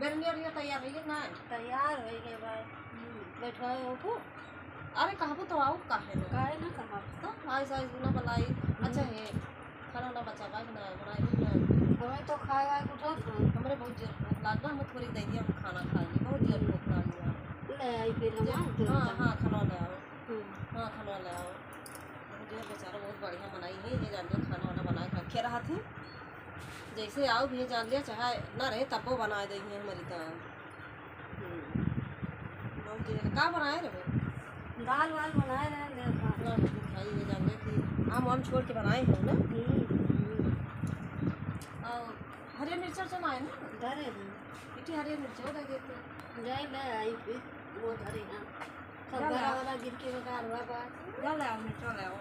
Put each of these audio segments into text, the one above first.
बेरनिया तैयार है ना? तैयार हो गए भाई। बैठवाए हो तो अरे कहबो तो आओ काहे ना कहा तो आई साइज गुना बनाई अच्छा है खाना ना बचा पाए ना बनाई ना हमें तो खाए उठो हमरे बहुत जोर भूख लागल हम थोड़ी दे दिया हम खाना खा लिए बहुत जोर भूख लागल ले आई फिर हम हां खाना ले आओ हां खाना ले आओ जोर बेचारा बहुत बढ़िया बनाई है ये जान लिया खाना वाना बना के रखे रहा थी जैसे आओ भी जान लिया चाहे ना रहे तबो बना देंगे हमारी तो बहुत जोर का बनाए रे दाल वाल बनाए रहे ना खाई ये जान लिया कि हम छोड़ के बनाए हैं ना और हरी मिर्चा चलाए ना धरे इतनी हरी मिर्चा दे देते जाए ले आई फिर वो धरे ना सब बड़ा वाला गिर के बेकार हुआ बा जा ले आओ मिर्चा ले आओ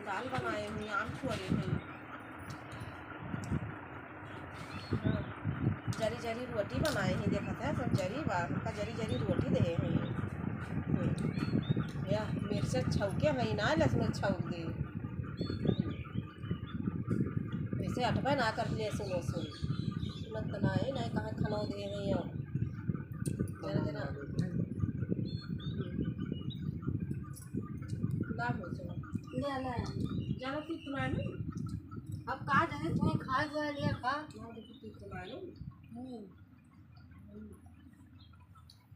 दाल बनाए हुई आम छोड़े हुई जरी जरी रोटी बनाए हैं देखा था सब जरी बार का जरी जरी रोटी दे हैं या मिर्चा छौके है ना लहसुन छौक दे ऐसे अटबे ना कर ले सुन सुनत ना है ना कहाँ खनौ दे हैं या जरा जरा ना हो चलो ले ले जरा ती पुरानी अब कहा जाने तुम्हें खा गया लिया खा ना ती पुरानी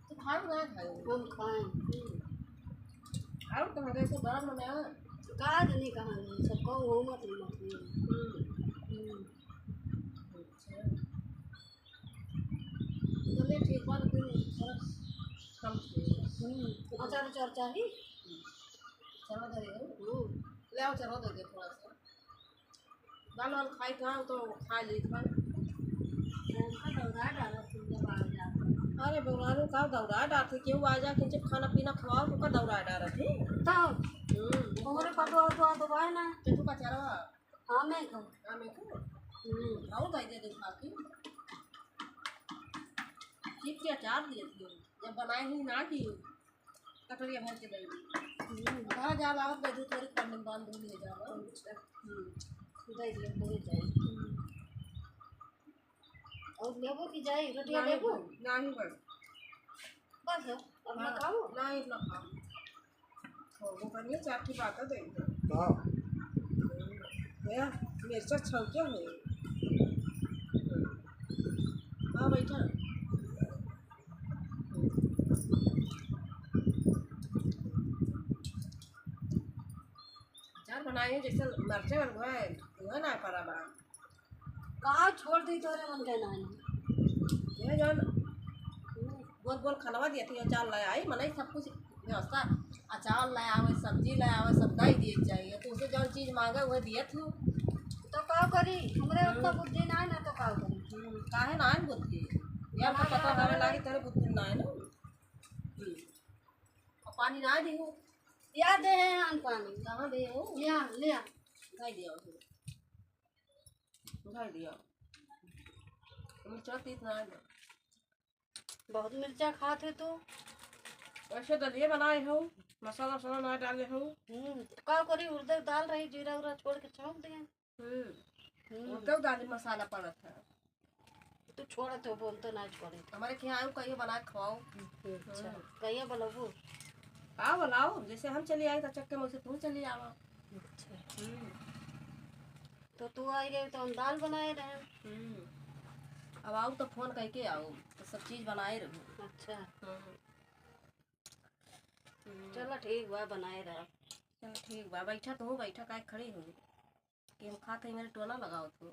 तो खाओ ना खाओ हम खाएं आओ तुम्हारे से बड़ा बनाया कहा जाने कहाँ नहीं सबको हो मत चलिए ठीक बात कोई थोड़ा कम अचार अचार चाहिए चलो दे ले आओ चलो दे दे थोड़ा सा दाल वाल खाई था तो खा ली था अरे भगवान का दौड़ा डालते क्यों आ जा कि जब खाना पीना खवाओ तो का दौड़ा डाल थे तो तुम्हारे पास तो भाई ना तो तू का चरवा हाँ मैं को आओ दे दे खा के ठीक क्या चार दिए थे जब बनाए ही ना की कटोरिया भर के दे कहाँ जा लाओ बैठो थोड़ी कम बांध दूँ ले जाओ दे दिए पूरी जाए और लेबो की जाए रोटियां लेबो नहीं बस बस अब मैं खाऊं नहीं ना खाओ वो करिए चार की बात है दे हाँ भैया मिर्चा छौके है हाँ बैठा चार बनाए जैसे मिर्चे बन गए वह ना पड़ा बा कहाँ छोड़ दी तोरे मन के नानी ये जान गोल गोल खनवा दिया थी अचार लाया आई मने सब कुछ व्यवस्था अचार लाया आवे सब्जी लाया आवे सब दे दिए चाहिए तो उसे जो चीज़ मांगे वह दिए थी तो का करी हमरे उतना बुद्धि ना है ना तो का करी काहे ना है बुद्धि यार तो पता हमें लागी तेरे बुद्धि ना है ना और पानी ना दी हो याद है हम पानी कहाँ दे हो लिया लिया उठाई दिया उठाई दिया मिर्चा तीत ना है बहुत मिर्चा खाते तो वैसे दलिए बनाए हो मसाला वसाला ना डाले हो का करी उड़द दाल रही जीरा उरा छोड़ के छौंक दिए तो दाली मसाला पड़ा था तू छोड़ तो बोलते ना छोड़े हमारे क्या आयो कहिए बना के खवाओ अच्छा कहिए बोलबू आओ बनाओ जैसे हम चली आई तो चक्के में से तू चली आवा अच्छा तो तू आई गई तो हम दाल बनाए रहे अब आओ तो फोन करके आओ तो सब चीज़ बनाए रहो अच्छा चलो ठीक बा बनाए रहा चलो ठीक बा बैठा तो हूँ बैठा काय खड़ी हूँ कि हम खाते मेरे टोना लगाओ तो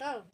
तब